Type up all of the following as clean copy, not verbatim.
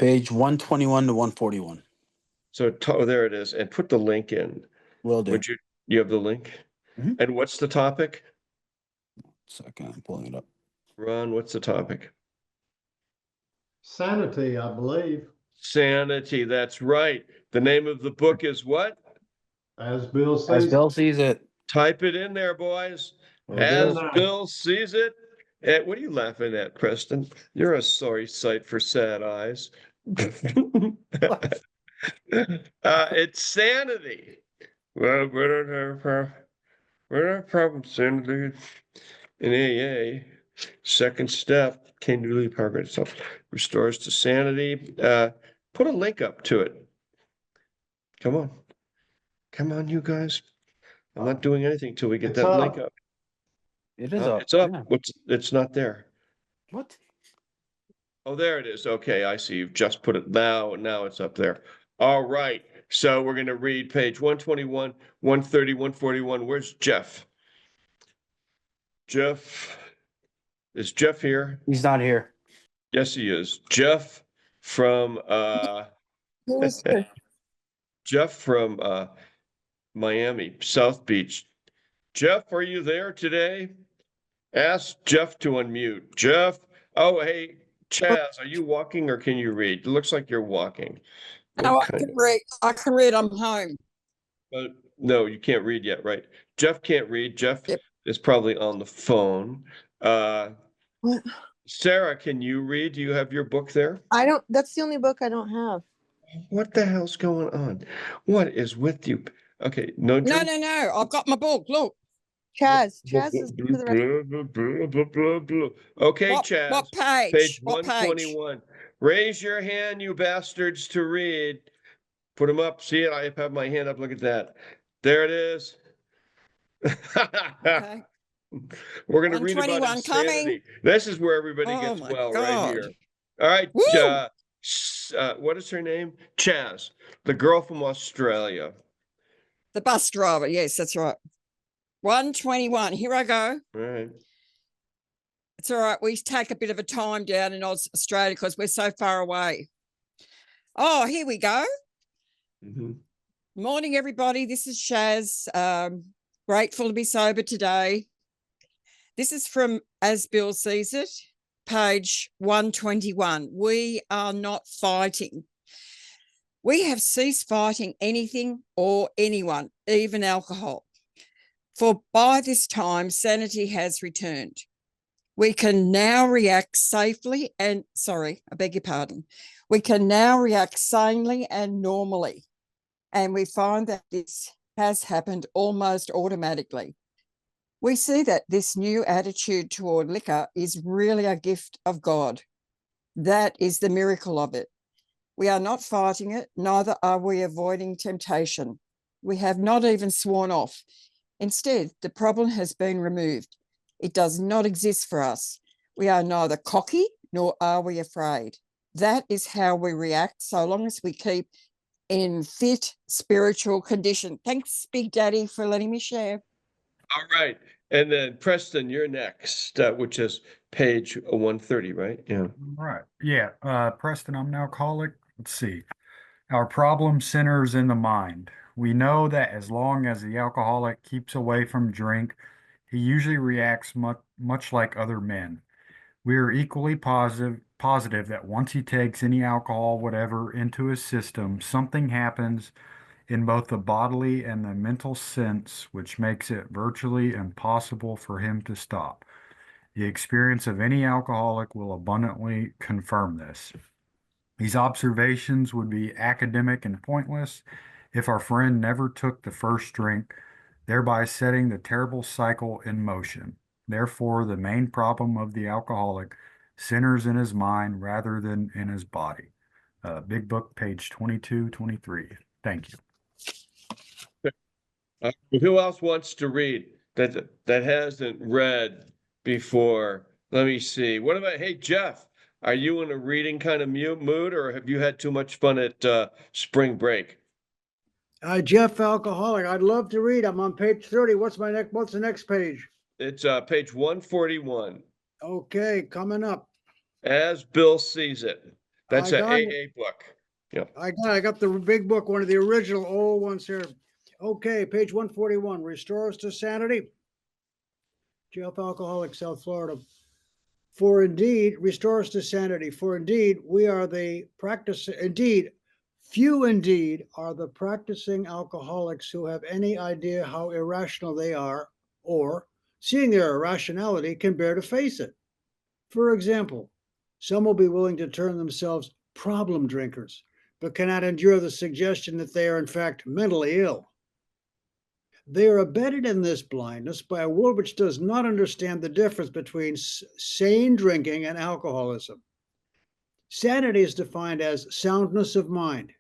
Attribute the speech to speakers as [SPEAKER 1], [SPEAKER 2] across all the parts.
[SPEAKER 1] Page 121 to 141.
[SPEAKER 2] So there it is. And put the link in.
[SPEAKER 1] Will do.
[SPEAKER 2] Would you have the link?
[SPEAKER 1] Mhm.
[SPEAKER 2] And what's the topic?
[SPEAKER 1] Second, I'm pulling it up.
[SPEAKER 2] Ron, what's the topic?
[SPEAKER 3] Sanity, I believe.
[SPEAKER 2] Sanity, that's right. The name of the book is what?
[SPEAKER 3] As Bill
[SPEAKER 1] As
[SPEAKER 3] says.
[SPEAKER 1] Bill sees it.
[SPEAKER 2] Type it in there, boys.
[SPEAKER 1] Will
[SPEAKER 2] As
[SPEAKER 3] do.
[SPEAKER 2] Bill sees it. What are you laughing at, Preston? You're a sorry sight for sad eyes. It's sanity. Well, we don't have problem sanity in AA. Second step, can really progress itself, restores to sanity. Put a link up to it. Come on, you guys. I'm not doing anything till we get
[SPEAKER 3] It's
[SPEAKER 2] that
[SPEAKER 3] up.
[SPEAKER 2] link up.
[SPEAKER 1] It is up.
[SPEAKER 2] It's up.
[SPEAKER 1] Yeah.
[SPEAKER 2] It's not there.
[SPEAKER 1] What?
[SPEAKER 2] Oh, there it is. Okay, I see. You've just put it now. Now it's up there. All right. So we're going to read page 121, 130, 141. Where's Jeff? Is Jeff here?
[SPEAKER 1] He's not here.
[SPEAKER 2] Yes, he is. Jeff from Jeff from Miami, South Beach. Jeff, are you there today? Ask Jeff to unmute. Jeff. Oh, hey, Chaz, are you walking or can you read? It looks like you're walking.
[SPEAKER 4] No, I can read. I can read. I'm home.
[SPEAKER 2] No, you can't read yet, right? Jeff can't read. Jeff
[SPEAKER 4] Yep.
[SPEAKER 2] is probably on the phone.
[SPEAKER 4] What?
[SPEAKER 2] Sarah, can you read? Do you have your book there?
[SPEAKER 5] I don't, that's the only book I don't have.
[SPEAKER 2] What the hell's going on? What is with you? Okay, no.
[SPEAKER 4] No. I've got my book. Look.
[SPEAKER 5] Chaz is for the rest.
[SPEAKER 2] Okay,
[SPEAKER 4] What,
[SPEAKER 2] Chaz.
[SPEAKER 4] what page?
[SPEAKER 2] Page
[SPEAKER 4] What page?
[SPEAKER 2] 121. Raise your hand, you bastards, to read. Put them up. See it? I have my hand up. Look at that. There it is.
[SPEAKER 4] Okay.
[SPEAKER 2] We're going to read about
[SPEAKER 4] 121
[SPEAKER 2] insanity.
[SPEAKER 4] coming.
[SPEAKER 2] This is where everybody
[SPEAKER 4] Oh
[SPEAKER 2] gets
[SPEAKER 4] my
[SPEAKER 2] well right
[SPEAKER 4] God.
[SPEAKER 2] here. All right.
[SPEAKER 4] Woo!
[SPEAKER 2] What is her name? Chaz, the girl from Australia.
[SPEAKER 4] The bus driver. Yes, that's right. 121. Here I go.
[SPEAKER 2] All right.
[SPEAKER 4] It's all right. We take a bit of a time down in Australia because we're so far away. Oh, here we go.
[SPEAKER 2] Mm-hmm.
[SPEAKER 4] Morning, everybody. This is Shaz. Grateful to be sober today. This is from As Bill Sees It, page 121. We are not fighting. We have ceased fighting anything or anyone, even alcohol. For by this time, sanity has returned. We can now react safely and, I beg your pardon. We can now react sanely and normally. And we find that this has happened almost automatically. We see that this new attitude toward liquor is really a gift of God. That is the miracle of it. We are not fighting it, neither are we avoiding temptation. We have not even sworn off. Instead, the problem has been removed. It does not exist for us. We are neither cocky nor are we afraid. That is how we react so long as we keep in fit spiritual condition. Thanks, Big Daddy, for letting me share.
[SPEAKER 2] All right. And then Preston, you're next, which is page 130, right? Yeah.
[SPEAKER 6] Right. Yeah. Preston, I'm an alcoholic. Let's see. Our problem centers in the mind. We know that as long as the alcoholic keeps away from drink, he usually reacts much like other men. We are equally positive that once he takes any alcohol, whatever, into his system, something happens in both the bodily and the mental sense, which makes it virtually impossible for him to stop. The experience of any alcoholic will abundantly confirm this. These observations would be academic and pointless if our friend never took the first drink, thereby setting the terrible cycle in motion. Therefore, the main problem of the alcoholic centers in his mind rather than in his body. Big Book, page 22, 23. Thank you.
[SPEAKER 2] Who else wants to read that hasn't read before? Let me see. What about, hey, Jeff, are you in a reading kind of mood or have you had too much fun at spring break?
[SPEAKER 7] Jeff, alcoholic. I'd love to read. I'm on page 30. What's the next page?
[SPEAKER 2] It's page 141.
[SPEAKER 7] Okay, coming up.
[SPEAKER 2] As Bill Sees It. That's
[SPEAKER 7] I
[SPEAKER 2] a
[SPEAKER 7] got it.
[SPEAKER 2] AA book. Yeah.
[SPEAKER 7] I got the big book, one of the original old ones here. Okay, page 141, Restore Us to Sanity. Jeff Alcoholic, South Florida. For indeed, restore us to sanity. For indeed, we are the practice. Indeed, few indeed are the practicing alcoholics who have any idea how irrational they are, or, seeing their irrationality, can bear to face it. For example, some will be willing to term themselves problem drinkers, but cannot endure the suggestion that they are in fact mentally ill. They are abetted in this blindness by a world which does not understand the difference between sane drinking and alcoholism. Sanity is defined as soundness of mind.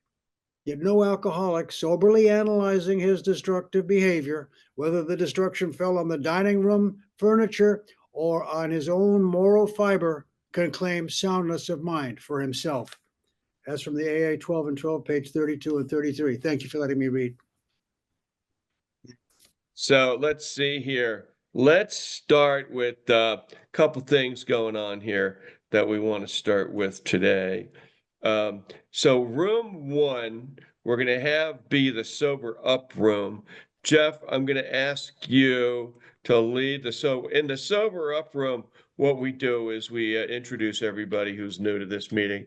[SPEAKER 7] Yet no alcoholic, soberly analyzing his destructive behavior, whether the destruction fell on the dining room furniture or on his own moral fiber, can claim soundness of mind for himself. That's from the AA 12 and 12, page 32 and 33. Thank you for letting me read.
[SPEAKER 2] So let's see here. Let's start with a couple things going on here that we want to start with today. So room 1, we're going to have be the sober up room. Jeff, I'm going to ask you to lead in the sober up room. What we do is we introduce everybody who's new to this meeting,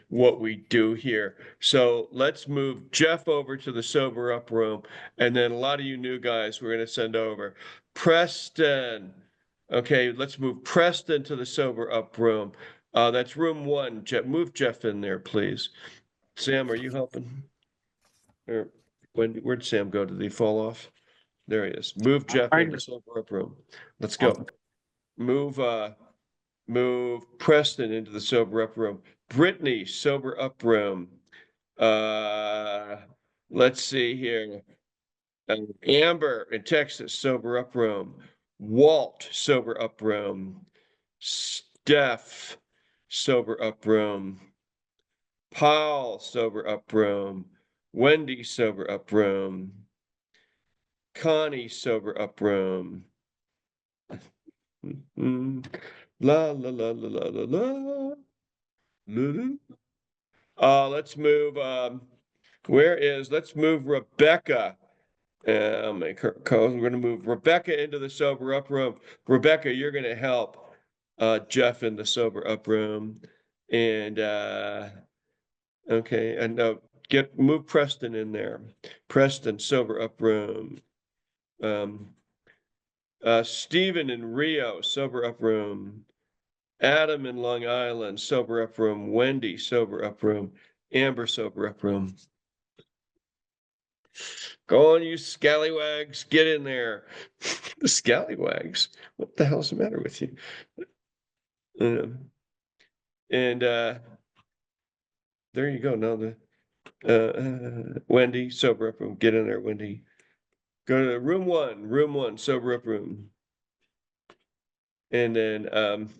[SPEAKER 2] what we do here. So let's move Jeff over to the sober up room. And then a lot of you new guys, we're going to send over. Preston. Okay, let's move Preston to the sober up room. That's room 1. Jeff, move Jeff in there, please. Sam, are you helping? Or where'd Sam go? Did he fall off? There he is. Move Jeff into sober up room. Let's go. Move Preston into the sober up room. Brittany, sober up room. Let's see here. Amber in Texas, sober up room. Walt, sober up room. Steph, sober up room. Paul, sober up room. Wendy, sober up room. Connie, sober up room. La la la la la la la. Let's move. Let's move Rebecca. I'll make her call. We're going to move Rebecca into the sober up room. Rebecca, you're going to help Jeff in the sober up room. And okay, and move Preston in there. Preston, sober up room. Stephen in Rio, sober up room. Adam in Long Island, sober up room. Wendy, sober up room. Amber, sober up room. Go on, you scallywags, get in there. The scallywags. What the hell's the matter with you? And there you go. Now the Wendy, sober up room. Get in there, Wendy. Go to room 1, sober up room. And then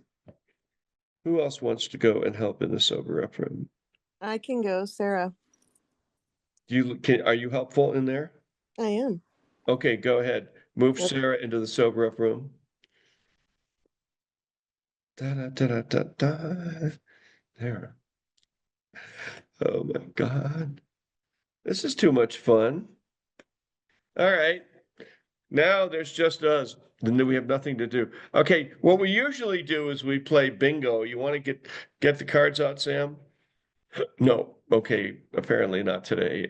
[SPEAKER 2] who else wants to go and help in the sober up room?
[SPEAKER 5] I can go, Sarah.
[SPEAKER 2] Are you helpful in there?
[SPEAKER 5] I am.
[SPEAKER 2] Okay, go ahead. Move
[SPEAKER 5] Okay.
[SPEAKER 2] Sarah into the sober up room. Da, da, da, da, da. There. Oh my God. This is too much fun. All right. Now there's just us. Then we have nothing to do. Okay, what we usually do is we play bingo. You want to get the cards out, Sam? No. Okay, apparently not today.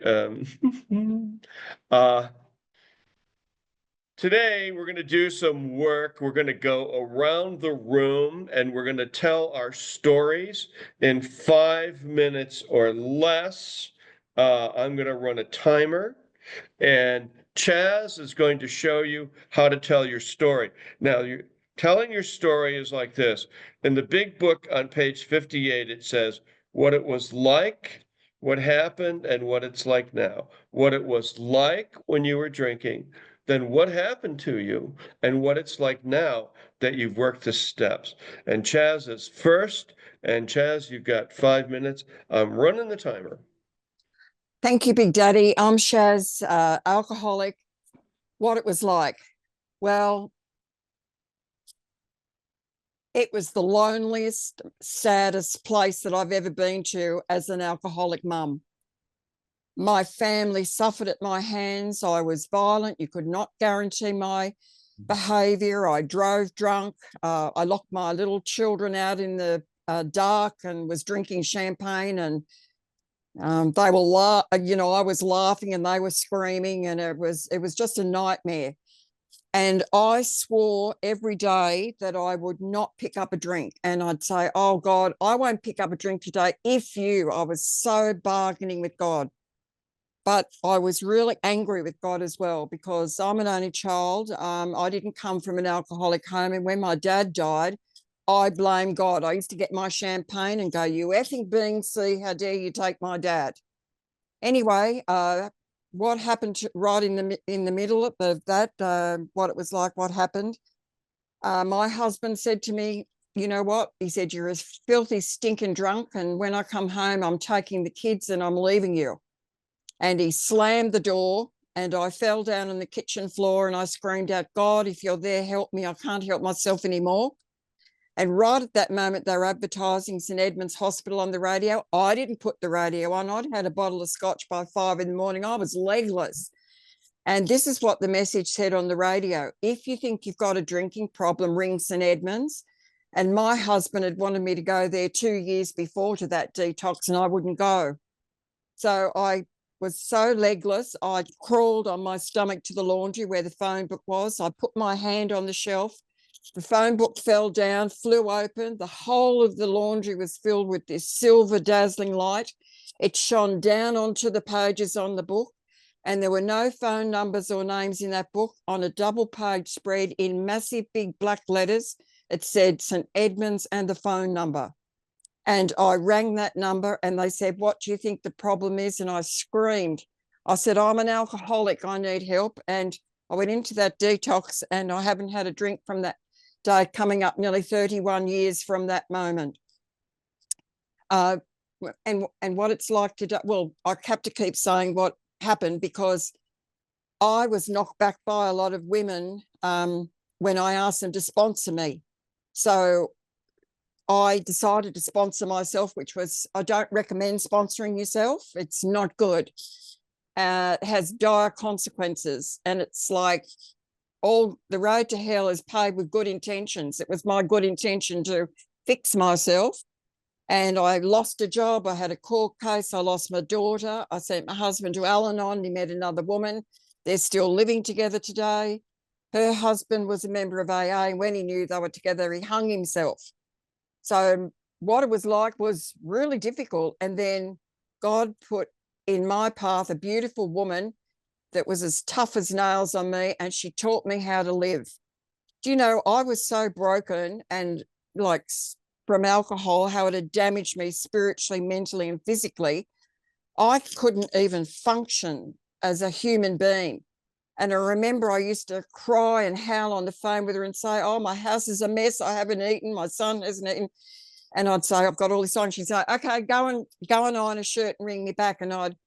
[SPEAKER 2] Today we're going to do some work. We're going to go around the room and we're going to tell our stories in 5 minutes or less. I'm going to run a timer and Chaz is going to show you how to tell your story. Now, telling your story is like this. In the big book on page 58, it says what it was like, what happened, and what it's like now. What it was like when you were drinking, then what happened to you, and what it's like now that you've worked the steps. And Chaz is first. And Chaz, you've got 5 minutes. I'm running the timer.
[SPEAKER 4] Thank you, Big Daddy. I'm Shaz, alcoholic. What it was like. Well, It was the loneliest, saddest place that I've ever been to as an alcoholic mum. My family suffered at my hands. I was violent. You could not guarantee my behavior. I drove drunk. I locked my little children out in the dark and was drinking champagne, and they were I was laughing and they were screaming, and it was just a nightmare. And I swore every day that I would not pick up a drink. And I'd say, oh God, I won't pick up a drink today I was so bargaining with God. But I was really angry with God as well, because I'm an only child. I didn't come from an alcoholic home. And when my dad died, I blame God. I used to get my champagne and go, you effing being, see, how dare you take my dad? Anyway, what happened right in the middle of that, what it was like, what happened. My husband said to me, you know what? He said, you're a filthy, stinking drunk. And when I come home, I'm taking the kids and I'm leaving you. And he slammed the door, and I fell down on the kitchen floor and I screamed out, God, if you're there, help me. I can't help myself anymore. And right at that moment, they were advertising St Edmund's Hospital on the radio. I didn't put the radio on. I'd had a bottle of scotch by 5 in the morning. I was legless. And this is what the message said on the radio. If you think you've got a drinking problem, ring St Edmund's. And my husband had wanted me to go there 2 years before to that detox, and I wouldn't go. So I was so legless, I crawled on my stomach to the laundry where the phone book was. I put my hand on the shelf. The phone book fell down, flew open. The whole of the laundry was filled with this silver dazzling light. It shone down onto the pages on the book, and there were no phone numbers or names in that book. On a double page spread in massive big black letters, it said St Edmund's and the phone number. And I rang that number and they said, what do you think the problem is? And I screamed. I said, I'm an alcoholic. I need help. And I went into that detox, and I haven't had a drink from that day, coming up nearly 31 years from that moment. And what it's like to do, well, I have to keep saying what happened, because I was knocked back by a lot of women when I asked them to sponsor me. So I decided to sponsor myself, which was, I don't recommend sponsoring yourself. It's not good. It has dire consequences. And it's like, all the road to hell is paved with good intentions. It was my good intention to fix myself. And I lost a job. I had a court case. I lost my daughter. I sent my husband to Al-Anon. He met another woman. They're still living together today. Her husband was a member of AA. And when he knew they were together, he hung himself. So what it was like was really difficult. And then God put in my path a beautiful woman that was as tough as nails on me, and she taught me how to live. Do you know, I was so broken, and like from alcohol, how it had damaged me spiritually, mentally, and physically. I couldn't even function as a human being. And I remember I used to cry and howl on the phone with her and say, oh, my house is a mess. I haven't eaten. My son hasn't eaten. And I'd say, I've got all this on. She'd say, okay, go and iron a shirt and ring me back. And I'd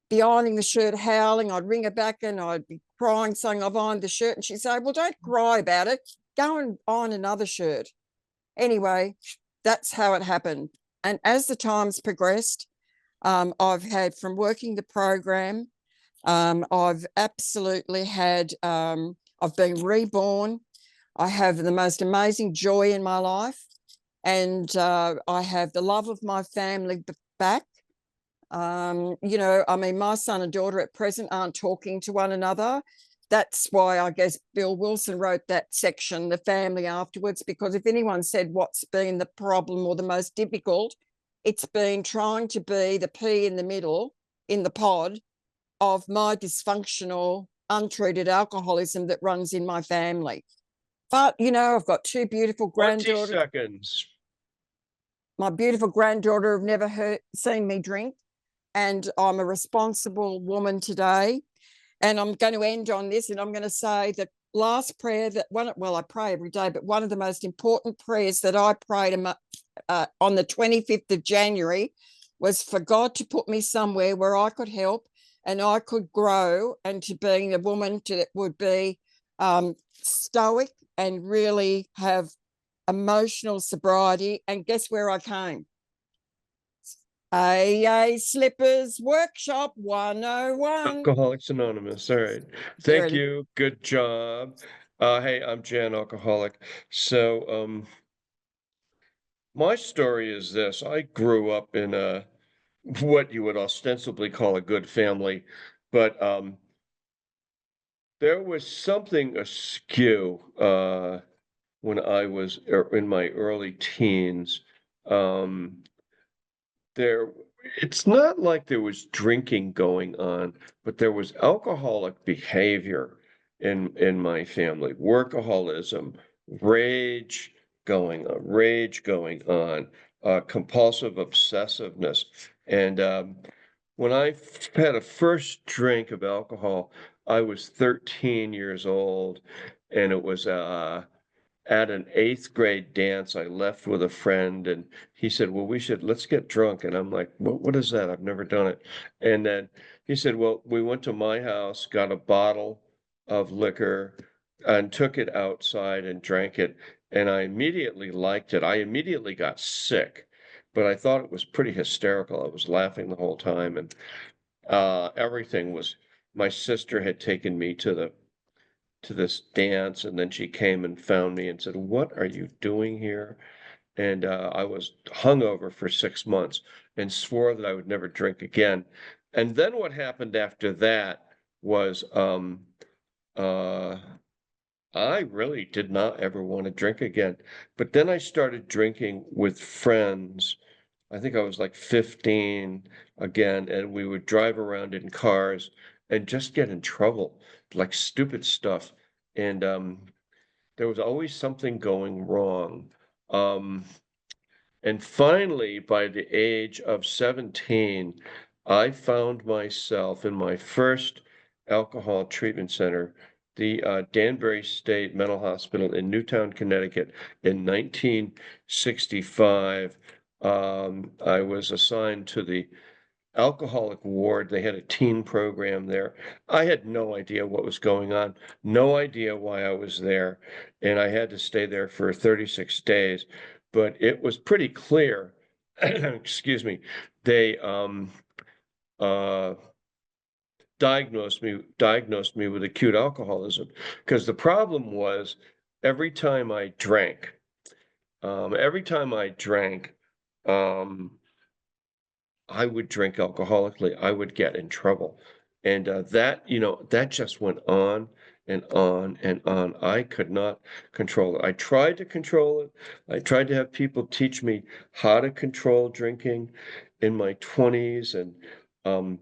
[SPEAKER 4] be ironing the shirt, howling. I'd ring her back and I'd be crying, saying, I've ironed the shirt. And she'd say, well, don't cry about it. Go and iron another shirt. Anyway, that's how it happened. And as the times progressed, I've had, from working the program, I've absolutely had, I've been reborn. I have the most amazing joy in my life. And I have the love of my family back. You know, I mean, my son and daughter at present aren't talking to one another. That's why I guess Bill Wilson wrote that section, The Family Afterwards, because if anyone said what's been the problem or the most difficult, it's been trying to be the pea in the middle in the pod of my dysfunctional, untreated alcoholism that runs in my family. But, you know, I've got two beautiful granddaughters.
[SPEAKER 2] 20 seconds.
[SPEAKER 4] My beautiful granddaughter have never seen me drink. And I'm a responsible woman today. And I'm going to end on this, and I'm going to say the last prayer that I pray every day, but one of the most important prayers that I prayed on the 25th of January was for God to put me somewhere where I could help and I could grow, and to being a woman that would be stoic and really have emotional sobriety. And guess where I came? AA Slippers Workshop 101.
[SPEAKER 2] Alcoholics Anonymous. All right.
[SPEAKER 4] There
[SPEAKER 2] Thank
[SPEAKER 4] it is.
[SPEAKER 2] you. Good job. Hey, I'm Jann, alcoholic. So, my story is this. I grew up in a what you would ostensibly call a good family, but there was something askew when I was in my early teens. Um, there, it's not like there was drinking going on, but there was alcoholic behavior in my family, workaholism, rage going on, compulsive obsessiveness. And when had a first drink of alcohol, I was 13 years old, and it was at an eighth grade dance. I left with a friend, and he said, "Well, let's get drunk." And I'm like, "What is that? I've never done it." And then he said, "Well, we went to my house, got a bottle of liquor, and took it outside and drank it. And I immediately liked it. I immediately got sick, but I thought it was pretty hysterical. I was laughing the whole time, and everything was. My sister had taken me to this dance, and then she came and found me and said, "What are you doing here?" And I was hungover for 6 months and swore that I would never drink again. And then what happened after that was uh, I really did not ever want to drink again. But then I started drinking with friends. I think I was like 15 again, and we would drive around in cars and just get in trouble, like stupid stuff. And there was always something going wrong. Um, and finally, by the age of 17, I found myself in my first alcohol treatment center, the Danbury State Mental Hospital in Newtown, Connecticut, in 1965. I was assigned to the alcoholic ward. They had a teen program there. I had no idea what was going on, no idea why I was there, and I had to stay there for 36 days. But it was pretty clear, excuse me, they uh, diagnosed me with acute alcoholism, because the problem was every time I drank, every time I drank, um, I would drink alcoholically, I would get in trouble. And that just went on and on and on. I could not control it. I tried to control it. I tried to have people teach me how to control drinking in my 20s. And um,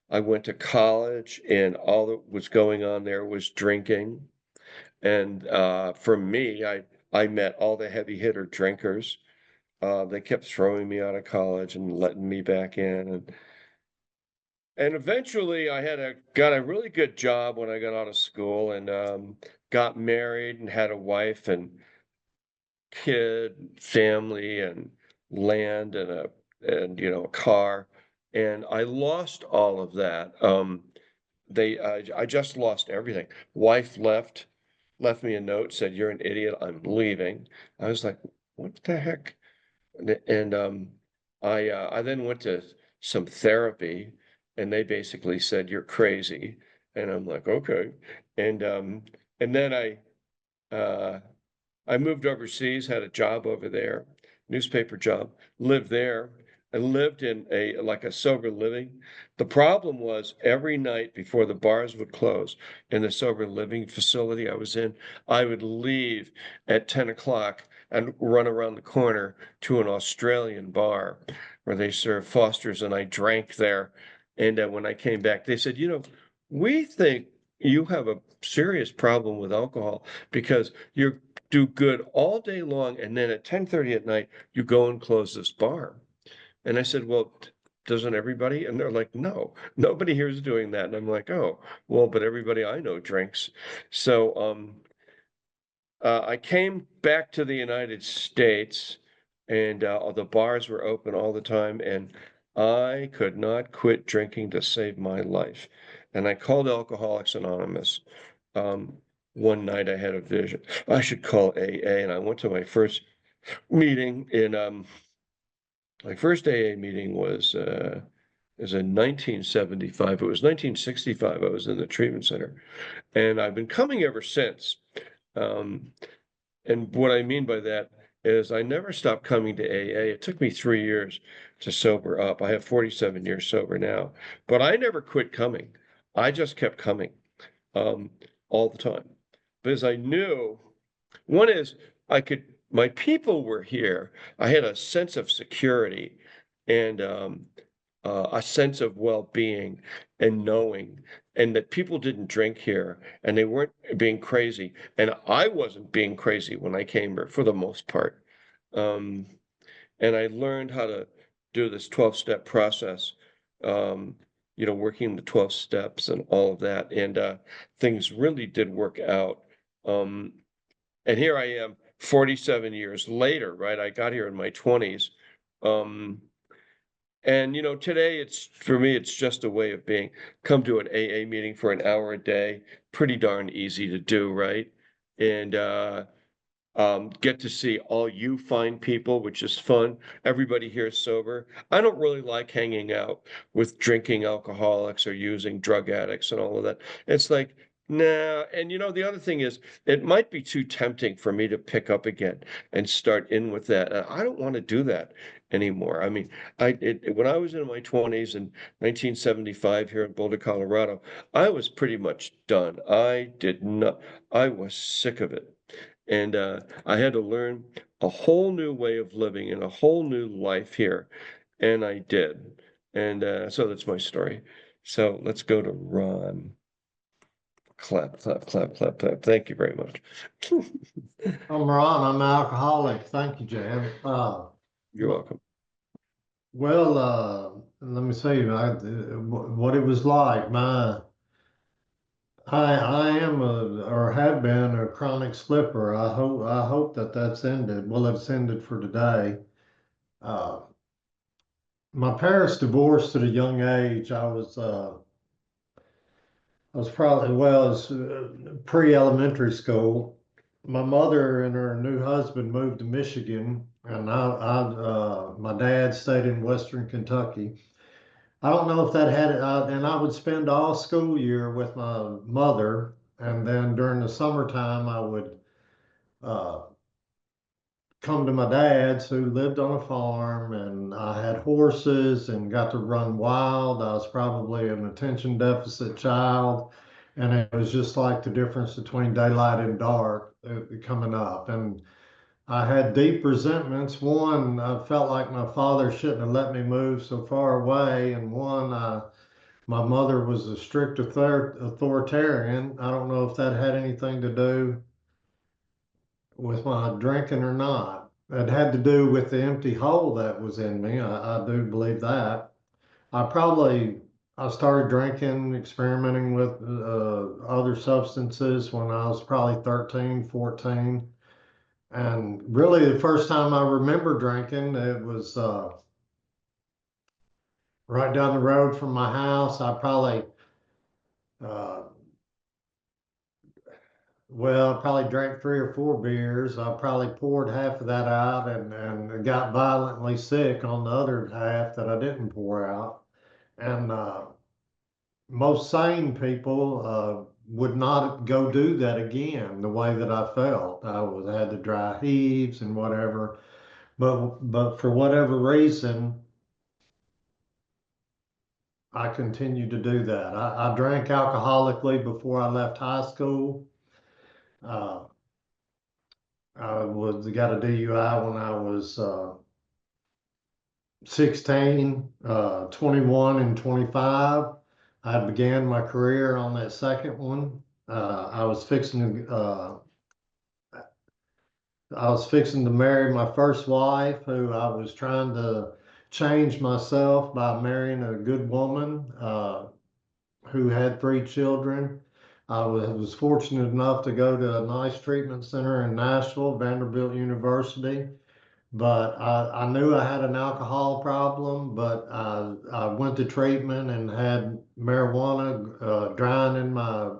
[SPEAKER 2] I went to college, and all that was going on there was drinking. And for me, I met all the heavy hitter drinkers. They kept throwing me out of college and letting me back in, and eventually got a really good job when I got out of school, and got married and had a wife and kid, family, and land, and a car, and I lost all of that. I just lost everything. Wife left me a note, said, "You're an idiot. I'm leaving." I was like, "What the heck?" And I then went to some therapy, and they basically said, "You're crazy." And I'm like, "Okay." And and then uh, I moved overseas, had a job over there, newspaper job, lived there. I lived in a sober living. The problem was every night before the bars would close in the sober living facility I was in, I would leave at 10 o'clock and run around the corner to an Australian bar where they served Fosters, and I drank there. And when I came back, they said, "We think you have a serious problem with alcohol, because you do good all day long, and then at 10:30 at night, you go and close this bar." And I said, "Well, doesn't everybody?" And they're like, "No, nobody here is doing that." And I'm like, "Oh, well, but everybody I know drinks." So I came back to the United States, and the bars were open all the time, and I could not quit drinking to save my life. And I called Alcoholics Anonymous. Um, one night I had a vision. I should call AA, and I went to my first meeting in my first AA meeting was in 1975. It was 1965. I was in the treatment center, and I've been coming ever since. Um, and what I mean by that is I never stopped coming to AA. It took me 3 years to sober up. I have 47 years sober now, but I never quit coming. I just kept coming um, all the time because I knew one is my people were here. I had a sense of security and a sense of well-being and knowing, and that people didn't drink here and they weren't being crazy. And I wasn't being crazy when I came here for the most part. Um, and I learned how to do this 12-step process, working the 12 steps and all of that. And things really did work out. And here I am 47 years later, right? I got here in my 20s. And today for me, it's just a way of being. Come to an AA meeting for an hour a day, pretty darn easy to do, right? And get to see all you fine people, which is fun. Everybody here is sober. I don't really like hanging out with drinking alcoholics or using drug addicts and all of that. It's like, nah. And the other thing is, it might be too tempting for me to pick up again and start in with that. I don't want to do that anymore. I mean, when I was in my 20s in 1975 here in Boulder, Colorado, I was pretty much done. I was sick of it. And I had to learn a whole new way of living and a whole new life here. And I did. And so that's my story. So let's go to Ron. Clap, clap, clap, clap, clap. Thank you very much.
[SPEAKER 3] I'm Ron. I'm an alcoholic. Thank you, Jan.
[SPEAKER 2] You're welcome.
[SPEAKER 3] Well, let me see what it was like. I am or have been a chronic slipper. I hope that's ended. Well, it's ended for today. Uh, my parents divorced at a young age. I was probably, well, it was pre-elementary school. My mother and her new husband moved to Michigan, and my dad stayed in Western Kentucky. I don't know if that had it, and I would spend all school year with my mother, and then during the summertime, I would uh, come to my dad's who lived on a farm, and I had horses and got to run wild. I was probably an attention deficit child, and it was just like the difference between daylight and dark coming up. And I had deep resentments. One, I felt like my father shouldn't have let me move so far away, and one, my mother was a strict authoritarian. I don't know if that had anything to do with my drinking or not. It had to do with the empty hole that was in me. I do believe that. I started drinking, experimenting with other substances when I was probably 13, 14. And really the first time I remember drinking, it was right down the road from my house. I probably uh, Well, I probably drank 3 or 4 beers. I probably poured half of that out and got violently sick on the other half that I didn't pour out. And most sane people would not go do that again the way that I felt. Had the dry heaves and whatever. But for whatever reason, I continued to do that. I drank alcoholically before I left high school. Uh, I got a DUI when I was 16, 21, and 25. I began my career on that second one. I was fixing to marry my first wife, who I was trying to change myself by marrying a good woman who had 3 children. I was fortunate enough to go to a nice treatment center in Nashville, Vanderbilt University. But I knew I had an alcohol problem, but I went to treatment and had marijuana drying in my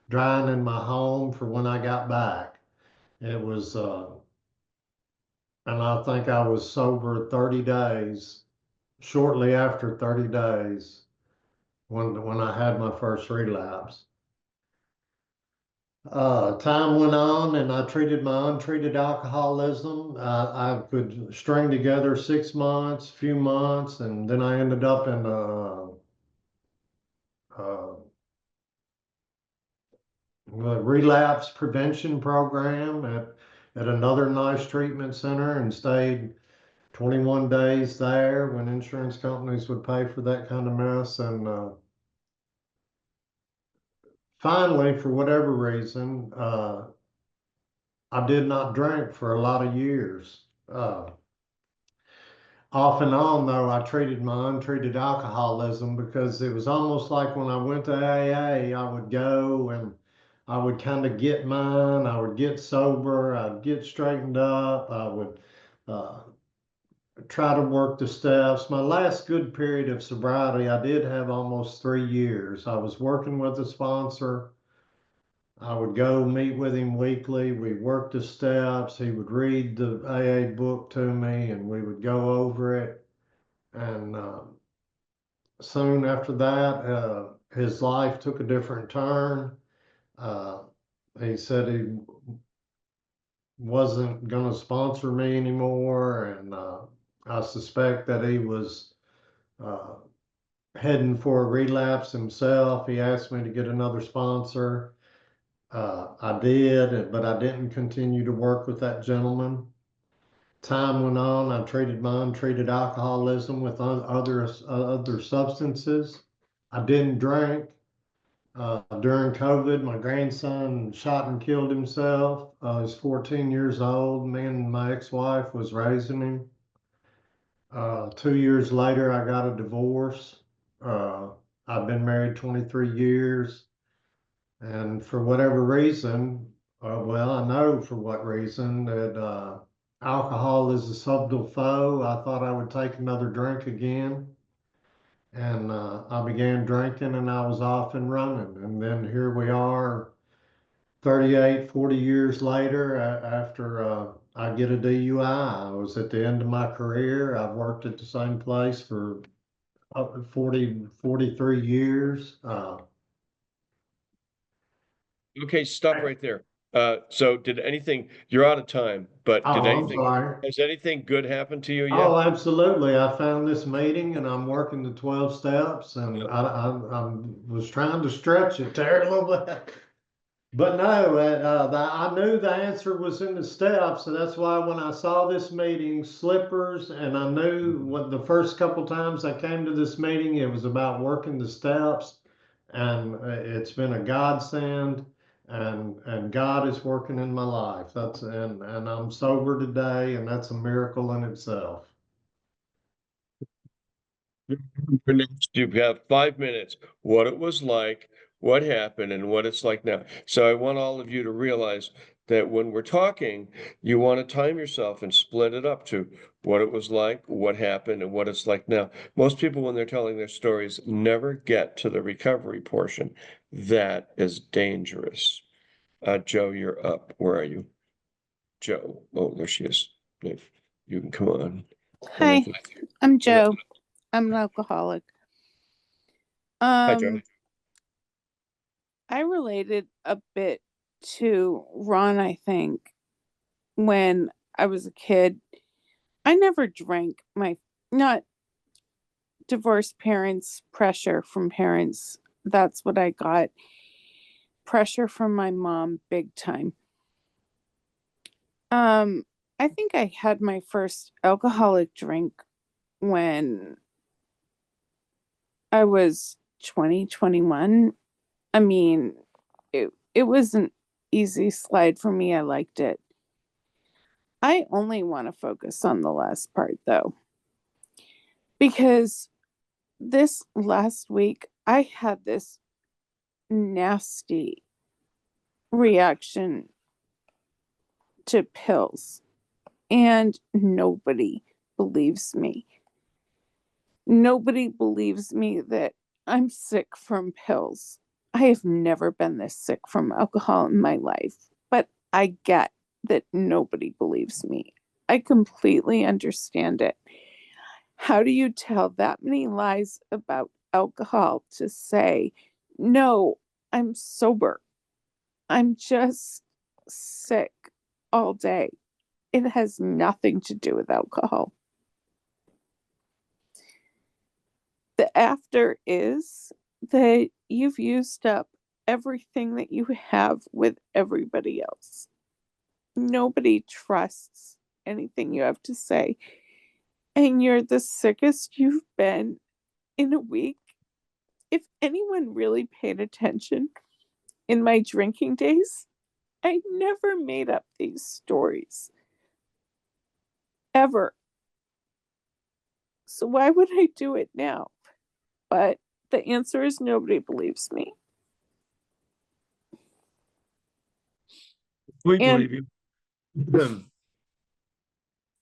[SPEAKER 3] drying in my home for when I got back. It was, and I think I was sober 30 days, shortly after 30 days when I had my first relapse. Time went on and I treated my untreated alcoholism. I could string together 6 months, few months, and then I ended up in a relapse prevention program at another nice treatment center and stayed 21 days there when insurance companies would pay for that kind of mess. And finally, for whatever reason, I did not drink for a lot of years. Off and on, though, I treated my untreated alcoholism because it was almost like when I went to AA, I would go and I would kind of get mine, I would get sober, I'd get straightened up, I would uh, try to work the steps. My last good period of sobriety, I did have almost 3 years. I was working with a sponsor. I would go meet with him weekly. We worked the steps. He would read the AA book to me and we would go over it. And soon after that, his life took a different turn. Uh, he said he wasn't going to sponsor me anymore. And I suspect that he was uh, heading for a relapse himself. He asked me to get another sponsor. I did, but I didn't continue to work with that gentleman. Time went on. I treated my untreated alcoholism with other substances. I didn't drink. During COVID, my grandson shot and killed himself. He's 14 years old. Me and my ex-wife was raising him. 2 years later, I got a divorce. I've been married 23 years. And for whatever reason, well, I know for what reason, that alcohol is a subtle foe. I thought I would take another drink again. And I began drinking and I was off and running. And then here we are 38, 40 years later after I get a DUI. I was at the end of my career. I've worked at the same place for 43 years.
[SPEAKER 2] Okay, stop right there. So did anything, you're out of time, but did
[SPEAKER 3] I'm
[SPEAKER 2] anything,
[SPEAKER 3] sorry.
[SPEAKER 2] has anything good happened to you yet?
[SPEAKER 3] Oh, absolutely. I found this meeting and I'm working the 12 steps and I was trying to stretch it there a little bit. But no, I knew the answer was in the steps. So that's why when I saw this meeting, slippers, and I knew what the first couple times I came to this meeting, it was about working the steps. And it's been a godsend. And God is working in my life. And I'm sober today, and that's a miracle in itself.
[SPEAKER 2] You have 5 minutes, what it was like, what happened, and what it's like now. So I want all of you to realize that when we're talking, you want to time yourself and split it up to what it was like, what happened, and what it's like now. Most people, when they're telling their stories, never get to the recovery portion. That is dangerous. Joe, you're up. Where are you? Joe. Oh, there she is. You can come on.
[SPEAKER 8] Hi, I'm Joe. I'm an alcoholic.
[SPEAKER 2] Hi, Joe.
[SPEAKER 8] I related a bit to Ron, I think, when I was a kid. I never drank. Not divorced parents, pressure from parents. That's what I got. Pressure from my mom, big time. I think I had my first alcoholic drink when I was 20, 21. I mean, it was an easy slide for me. I liked it. I only want to focus on the last part though, because this last week I had this nasty reaction to pills and nobody believes me. Nobody believes me that I'm sick from pills. I have never been this sick from alcohol in my life, but I get that nobody believes me. I completely understand it. How do you tell that many lies about alcohol to say, no, I'm sober? I'm just sick all day. It has nothing to do with alcohol. The after is that you've used up everything that you have with everybody else. Nobody trusts anything you have to say. And you're the sickest you've been in a week. If anyone really paid attention in my drinking days, I never made up these stories. Ever. So why would I do it now? But the answer is nobody believes me.
[SPEAKER 2] We
[SPEAKER 8] And
[SPEAKER 2] believe you.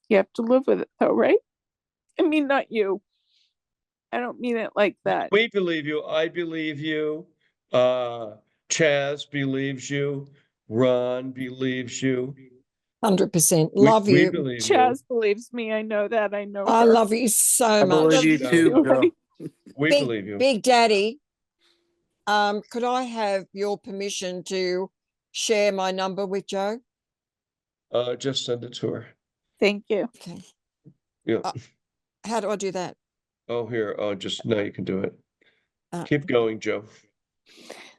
[SPEAKER 8] you have to live with it though, right? I mean, not you. I don't mean it like that.
[SPEAKER 2] We believe you. I believe you. Chaz believes you. Ron believes you.
[SPEAKER 4] 100%.
[SPEAKER 2] We,
[SPEAKER 4] Love
[SPEAKER 2] we
[SPEAKER 4] you.
[SPEAKER 2] believe you.
[SPEAKER 8] Chaz believes me. I know that. I know
[SPEAKER 4] I
[SPEAKER 8] her.
[SPEAKER 4] love you so
[SPEAKER 1] I
[SPEAKER 4] much.
[SPEAKER 1] believe you
[SPEAKER 2] Love
[SPEAKER 1] too,
[SPEAKER 2] you.
[SPEAKER 1] Joe.
[SPEAKER 2] We believe you.
[SPEAKER 4] Big Daddy, could I have your permission to share my number with Joe?
[SPEAKER 2] Just send it to her.
[SPEAKER 8] Thank you.
[SPEAKER 4] Okay.
[SPEAKER 2] Yeah.
[SPEAKER 4] How do I do that?
[SPEAKER 2] Oh, here. Oh, just now you can do it.
[SPEAKER 4] Uh,
[SPEAKER 2] Keep going, Joe.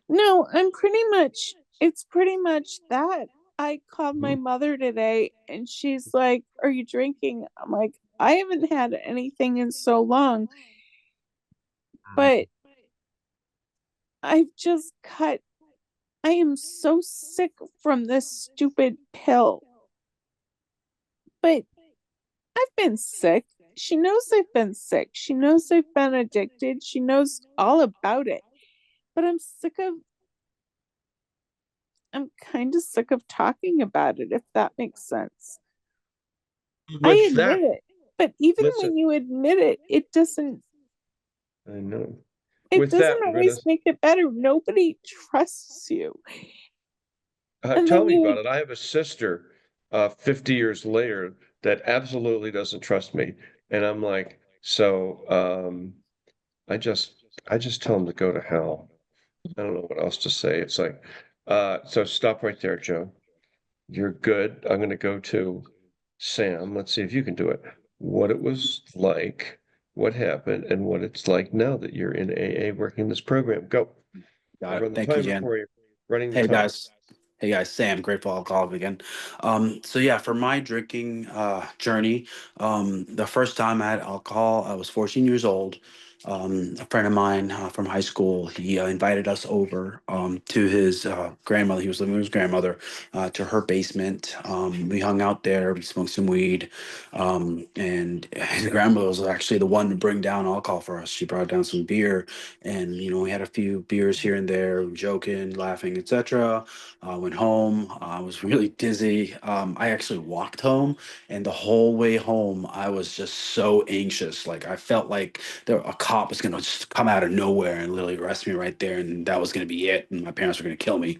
[SPEAKER 8] No, it's pretty much that. I called my mother today and she's like, are you drinking? I'm like, I haven't had anything in so long, but I've just cut. I am so sick from this stupid pill. But I've been sick. She knows I've been sick. She knows I've been addicted. She knows all about it. But I'm kind of sick of talking about it, if that makes sense. I
[SPEAKER 2] With
[SPEAKER 8] admit
[SPEAKER 2] that,
[SPEAKER 8] it. But even
[SPEAKER 2] listen,
[SPEAKER 8] when you admit it,
[SPEAKER 2] I know.
[SPEAKER 8] it
[SPEAKER 2] With
[SPEAKER 8] doesn't
[SPEAKER 2] that, we're
[SPEAKER 8] always make it better. Nobody trusts you. And
[SPEAKER 2] tell
[SPEAKER 8] then
[SPEAKER 2] me
[SPEAKER 8] you
[SPEAKER 2] about
[SPEAKER 8] would
[SPEAKER 2] it. I have a sister, 50 years later, that absolutely doesn't trust me. And I'm like, so I just I just tell him to go to hell. I don't know what else to say. It's like, so stop right there, Joe. You're good. I'm gonna go to Sam. Let's see if you can do it. What it was like, what happened, and what it's like now that you're in AA working this program. Go.
[SPEAKER 1] Got
[SPEAKER 2] I'll
[SPEAKER 1] it.
[SPEAKER 2] run the
[SPEAKER 1] Thank you,
[SPEAKER 2] timer
[SPEAKER 1] Jan.
[SPEAKER 2] for you. Running the
[SPEAKER 1] Hey
[SPEAKER 2] timer.
[SPEAKER 1] guys. Hey guys, Sam, grateful alcoholic again. So yeah, for my drinking journey, the first time I had alcohol, I was 14 years old. A friend of mine from high school, he invited us over to his grandmother. He was living with his grandmother to her basement. We hung out there, we smoked some weed, and his grandmother was actually the one to bring down alcohol for us. She brought down some beer, and we had a few beers here and there, joking, laughing, etc. Went home. I was really dizzy. I actually walked home, and the whole way home, I was just so anxious. Like I felt like a cop was gonna just come out of nowhere and literally arrest me right there, and that was gonna be it, and my parents were gonna kill me.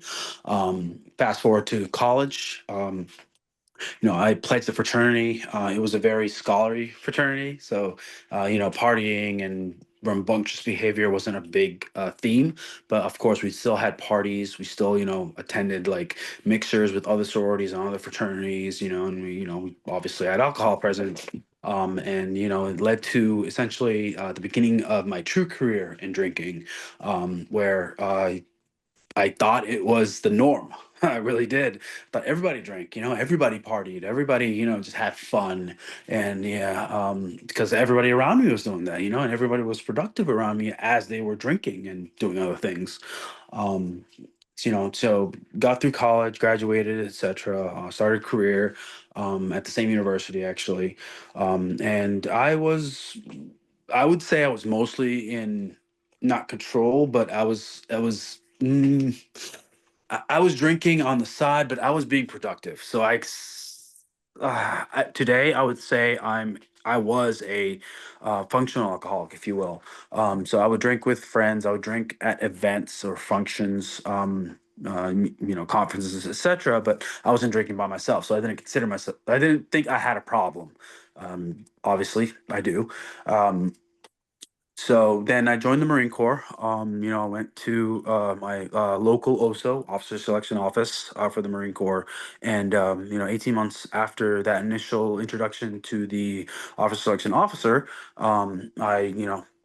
[SPEAKER 1] Fast forward to college. I pledged the fraternity. It was a very scholarly fraternity, so partying and rambunctious behavior wasn't a big theme. But of course, we still had parties. We still, attended like mixers with other sororities and other fraternities. And we obviously had alcohol present. And it led to essentially the beginning of my true career in drinking, where I thought it was the norm. I really did. But everybody drank, everybody partied, everybody, just had fun. And yeah, because everybody around me was doing that, and everybody was productive around me as they were drinking and doing other things. So got through college, graduated, etc. Started a career at the same university actually, and I would say I was mostly in not control, but I was drinking on the side, but I was being productive. So today I would say I'm I was a functional alcoholic, if you will. So I would drink with friends. I would drink at events or functions, conferences, etc. But I wasn't drinking by myself, so I didn't consider myself. I didn't think I had a problem. Obviously, I do. So then I joined the Marine Corps. I went to my local OSO, Officer Selection Office, for the Marine Corps. And, 18 months after that initial introduction to the Officer Selection Officer, I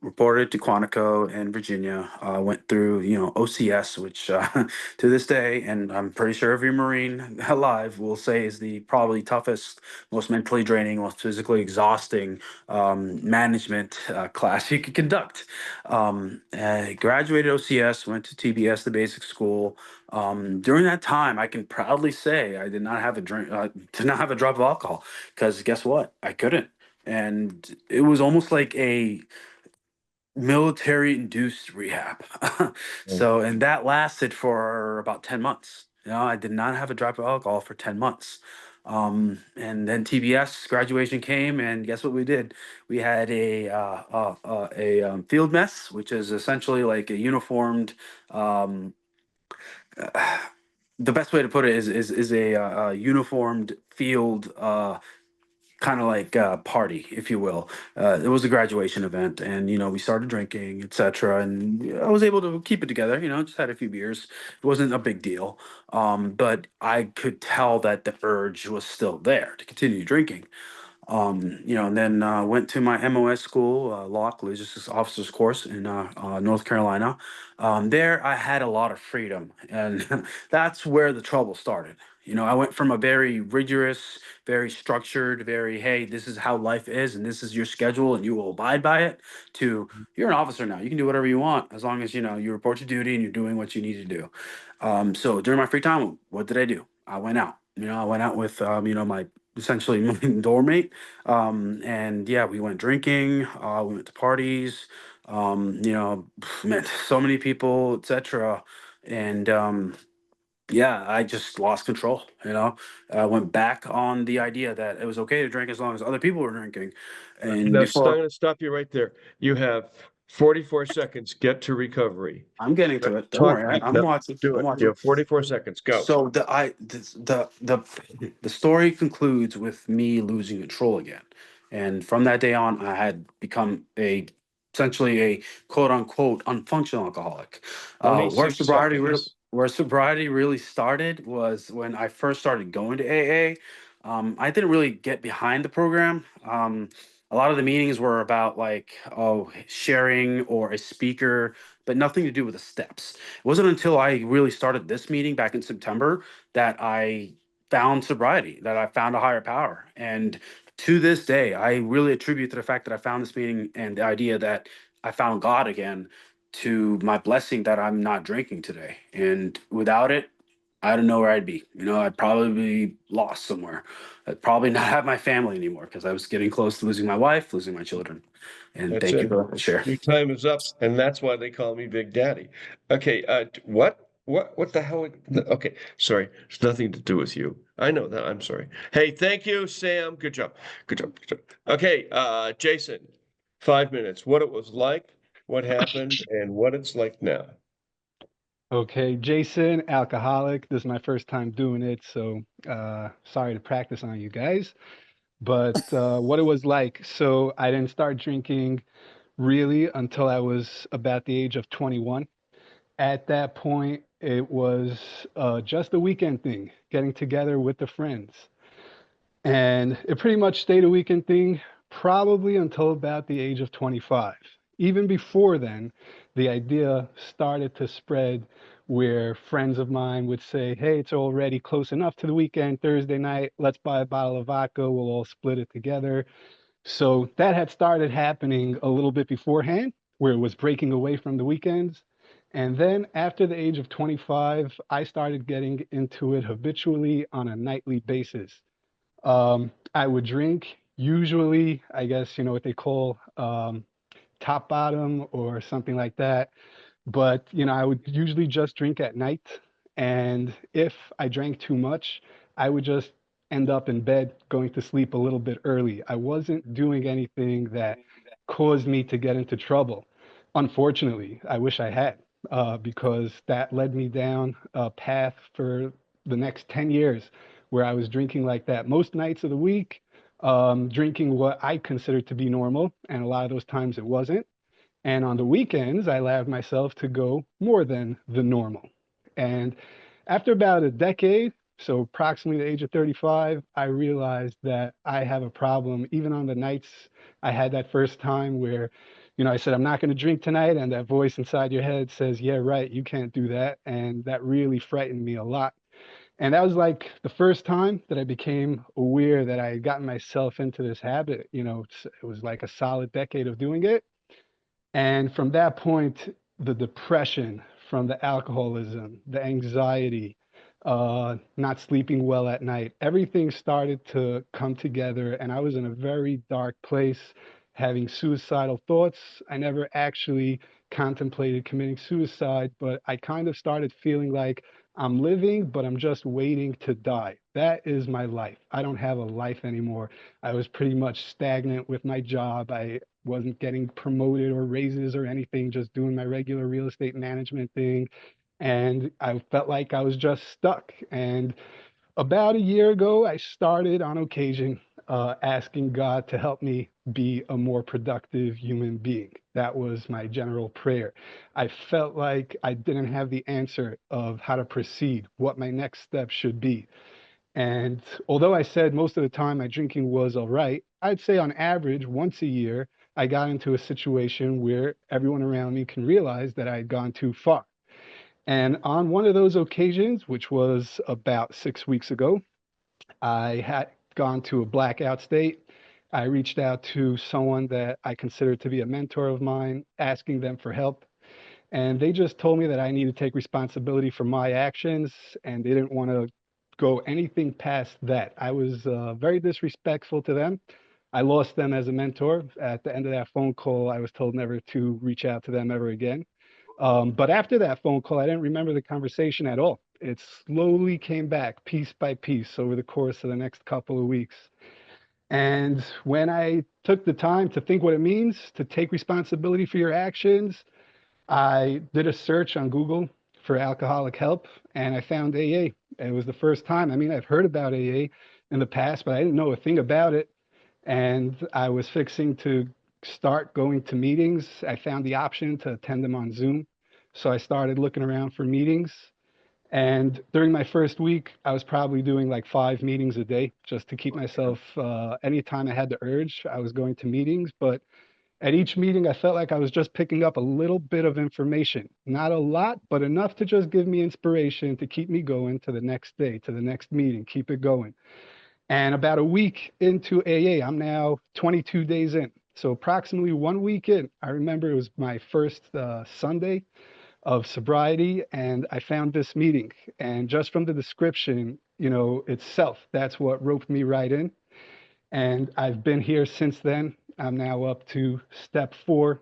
[SPEAKER 1] reported to Quantico and Virginia, went through, OCS, which to this day, and I'm pretty sure every Marine alive will say is the probably toughest, most mentally draining, most physically exhausting management class you could conduct. I graduated OCS, went to TBS, the basic school. During that time, I can proudly say I did not have a drink, did not have a drop of alcohol, because guess what? I couldn't. And it was almost like a military induced rehab. So, and that lasted for about 10 months. I did not have a drop of alcohol for 10 months. And then TBS graduation came, and guess what we did? We had a field mess, which is essentially like a uniformed. Um, the best way to put it is a uniformed field. Kind of like party, if you will. It was a graduation event, and we started drinking, etc. And I was able to keep it together. Just had a few beers. It wasn't a big deal, but I could tell that the urge was still there to continue drinking. And then went to my MOS school, Law Logistics Officers course in North Carolina. There, I had a lot of freedom, and that's where the trouble started. I went from a very rigorous, very structured, very, hey, this is how life is, and this is your schedule, and you will abide by it, to you're an officer now. You can do whatever you want as long as you report your duty and you're doing what you need to do. So during my free time, what did I do? I went out. I went out with my essentially my dorm mate. And yeah, we went drinking, we went to parties, met so many people, etc. And yeah, I just lost control. I went back on the idea that it was okay to drink as long as other people were drinking. And
[SPEAKER 2] Now, I'm
[SPEAKER 1] before
[SPEAKER 2] going to stop you right there. You have 44 seconds. Get to recovery.
[SPEAKER 1] I'm getting to it, don't
[SPEAKER 2] Talk
[SPEAKER 1] worry,
[SPEAKER 2] to me.
[SPEAKER 1] I'm
[SPEAKER 2] No,
[SPEAKER 1] watching.
[SPEAKER 2] do
[SPEAKER 1] I'm
[SPEAKER 2] it. You
[SPEAKER 1] watching.
[SPEAKER 2] have 44 seconds. Go.
[SPEAKER 1] So the story concludes with me losing control again, and from that day on, I had become essentially a quote unquote unfunctional alcoholic.
[SPEAKER 2] 26 seconds.
[SPEAKER 1] Where sobriety really started was when I first started going to AA. I didn't really get behind the program. A lot of the meetings were about like sharing or a speaker, but nothing to do with the steps. It wasn't until I really started this meeting back in September that I found sobriety, that I found a higher power. And to this day, I really attribute to the fact that I found this meeting and the idea that I found God again to my blessing that I'm not drinking today. And without it, I don't know where I'd be. I'd probably be lost somewhere. I'd probably not have my family anymore because I was getting close to losing my wife, losing my children. And
[SPEAKER 2] That's
[SPEAKER 1] thank you
[SPEAKER 2] it.
[SPEAKER 1] for the share.
[SPEAKER 2] Your time is up, and that's why they call me Big Daddy. Okay, what? What the hell? Okay, sorry. It's nothing to do with you. I know that. I'm sorry. Hey, thank you, Sam. Good job. Good job. Good job. Okay, Jason, 5 minutes. What it was like, what happened, and what it's like now.
[SPEAKER 9] Okay, Jason, alcoholic. This is my first time doing it, so sorry to practice on you guys. But what it was like, so I didn't start drinking really until I was about the age of 21. At that point, it was just a weekend thing, getting together with the friends. And it pretty much stayed a weekend thing probably until about the age of 25. Even before then, the idea started to spread where friends of mine would say, hey, it's already close enough to the weekend, Thursday night, let's buy a bottle of vodka, we'll all split it together. So that had started happening a little bit beforehand, where it was breaking away from the weekends. And then after the age of 25, I started getting into it habitually on a nightly basis. I would drink usually, I guess, you know what they call top bottom or something like that. But, I would usually just drink at night. And if I drank too much, I would just end up in bed going to sleep a little bit early. I wasn't doing anything that caused me to get into trouble. Unfortunately, I wish I had, because that led me down a path for the next 10 years where I was drinking like that most nights of the week, drinking what I considered to be normal, and a lot of those times it wasn't. And on the weekends, I allowed myself to go more than the normal. And after about a decade, so approximately the age of 35, I realized that I have a problem. Even on the nights I had that first time where, I said, I'm not going to drink tonight. And that voice inside your head says, yeah, right, you can't do that. And that really frightened me a lot. And that was like the first time that I became aware that I had gotten myself into this habit. It was like a solid decade of doing it. And from that point, the depression from the alcoholism, the anxiety, not sleeping well at night, everything started to come together. And I was in a very dark place, having suicidal thoughts. I never actually contemplated committing suicide, but I kind of started feeling like I'm living, but I'm just waiting to die. That is my life. I don't have a life anymore. I was pretty much stagnant with my job. I wasn't getting promoted or raises or anything, just doing my regular real estate management thing. And I felt like I was just stuck. And about a year ago, I started on occasion asking God to help me be a more productive human being. That was my general prayer. I felt like I didn't have the answer of how to proceed, what my next step should be. And although I said most of the time my drinking was all right, I'd say on average, once a year, I got into a situation where everyone around me can realize that I had gone too far. And on one of those occasions, which was about 6 weeks ago, I had gone to a blackout state. I reached out to someone that I consider to be a mentor of mine, asking them for help. And they just told me that I need to take responsibility for my actions, and they didn't want to go anything past that. I was very disrespectful to them. I lost them as a mentor. At the end of that phone call, I was told never to reach out to them ever again. But after that phone call, I didn't remember the conversation at all. It slowly came back piece by piece over the course of the next couple of weeks. And when I took the time to think what it means to take responsibility for your actions, I did a search on Google for alcoholic help, and I found AA. It was the first time. I mean, I've heard about AA in the past, but I didn't know a thing about it. And I was fixing to start going to meetings. I found the option to attend them on Zoom. So I started looking around for meetings. And during my first week, I was probably doing like 5 meetings a day just to keep myself, anytime I had the urge, I was going to meetings. But at each meeting, I felt like I was just picking up a little bit of information. Not a lot, but enough to just give me inspiration to keep me going to the next day, to the next meeting, keep it going. And about a week into AA, I'm now 22 days in. So approximately 1 week in, I remember it was my first Sunday of sobriety, and I found this meeting. And just from the description, itself, that's what roped me right in. And I've been here since then. I'm now up to step 4.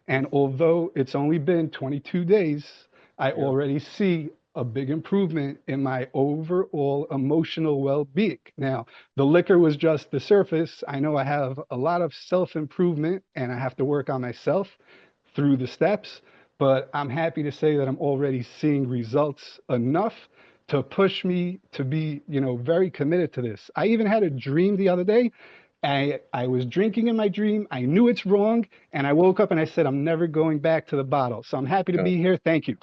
[SPEAKER 9] And although it's only been 22 days, I
[SPEAKER 2] Yeah.
[SPEAKER 9] already see a big improvement in my overall emotional well-being. Now, the liquor was just the surface. I know I have a lot of self-improvement and I have to work on myself through the steps, but I'm happy to say that I'm already seeing results enough to push me to be, very committed to this. I even had a dream the other day. I was drinking in my dream. I knew it's wrong. And I woke up and I said, I'm never going back to the bottle. So I'm happy to be here. Thank you.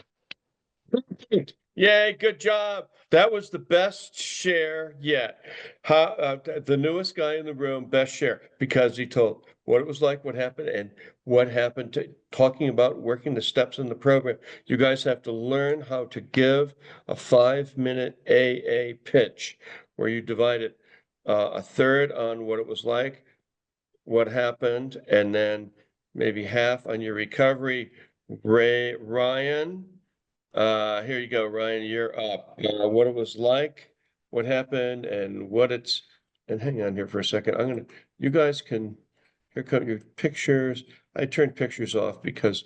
[SPEAKER 2] Yay, good job. That was the best share yet. The newest guy in the room, best share, because he told what it was like, what happened, and what happened to talking about working the steps in the program. You guys have to learn how to give a 5-minute AA pitch where you divide it a third on what it was like, what happened, and then maybe half on your recovery. Ryan. Here you go, Ryan, you're up. What it was like, what happened, and and hang on here for a second. You guys can, here come your pictures. I turned pictures off because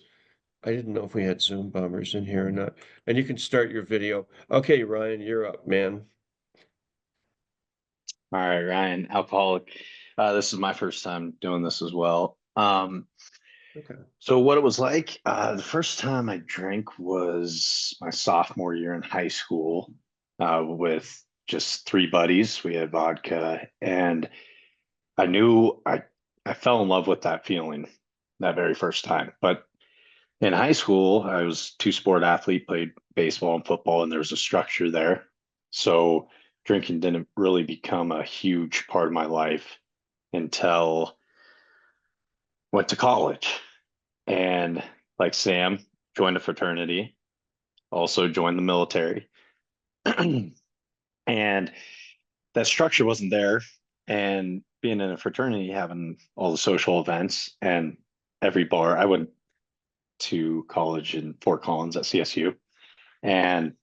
[SPEAKER 2] I didn't know if we had Zoom bombers in here or not. And you can start your video. Okay, Ryan, you're up, man.
[SPEAKER 10] All right, Ryan, alcoholic. This is my first time doing this as well.
[SPEAKER 2] Okay.
[SPEAKER 10] So what it was like, the first time I drank was my sophomore year in high school, with just three buddies. We had vodka, and I knew I fell in love with that feeling that very first time. But in high school, I was two-sport athlete, played baseball and football, and there was a structure there. So drinking didn't really become a huge part of my life until went to college. And like Sam, joined a fraternity, also joined the military. And that structure wasn't there. And being in a fraternity, having all the social events and every bar, I went to college in Fort Collins at CSU. And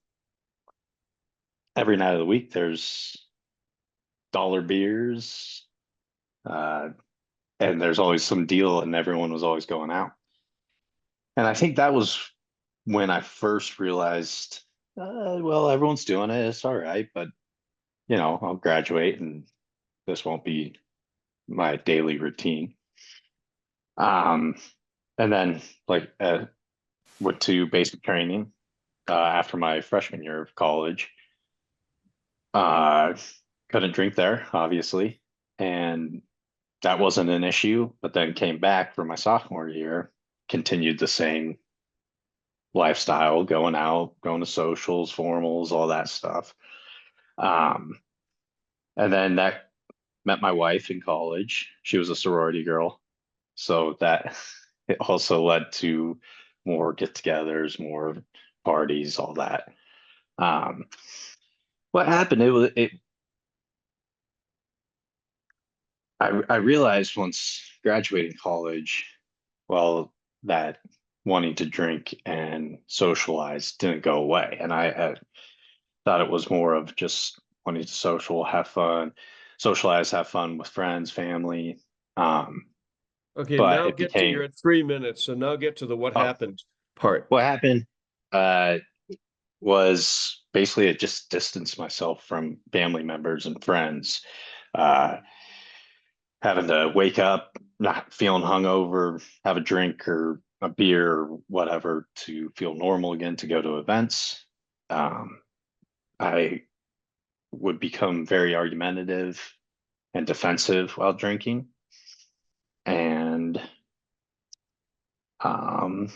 [SPEAKER 10] every night of the week, there's dollar beers, uh, and there's always some deal, and everyone was always going out. And I think that was when I first realized, well, everyone's doing it. It's all right, but I'll graduate, and this won't be my daily routine. Um, and then went to basic training after my freshman year of college. Uh, couldn't drink there, obviously, and that wasn't an issue. But then came back for my sophomore year, continued the same lifestyle, going out, going to socials, formals, all that stuff. Um, and then that met my wife in college. She was a sorority girl. So that it also led to more get-togethers, more parties, all that. Um, what happened? I realized once graduating college, well, that wanting to drink and socialize didn't go away, and I thought it was more of just wanting to have fun, socialize, have fun with friends, family. Um,
[SPEAKER 2] Okay,
[SPEAKER 10] but
[SPEAKER 2] now
[SPEAKER 10] it
[SPEAKER 2] get to
[SPEAKER 10] became,
[SPEAKER 2] your 3 minutes. So now get to the what
[SPEAKER 10] oh,
[SPEAKER 2] happened part.
[SPEAKER 10] what happened uh, was basically it just distanced myself from family members and friends. Uh, Having to wake up, not feeling hungover, have a drink or a beer or whatever to feel normal again to go to events. Um, I would become very argumentative and defensive while drinking. And um,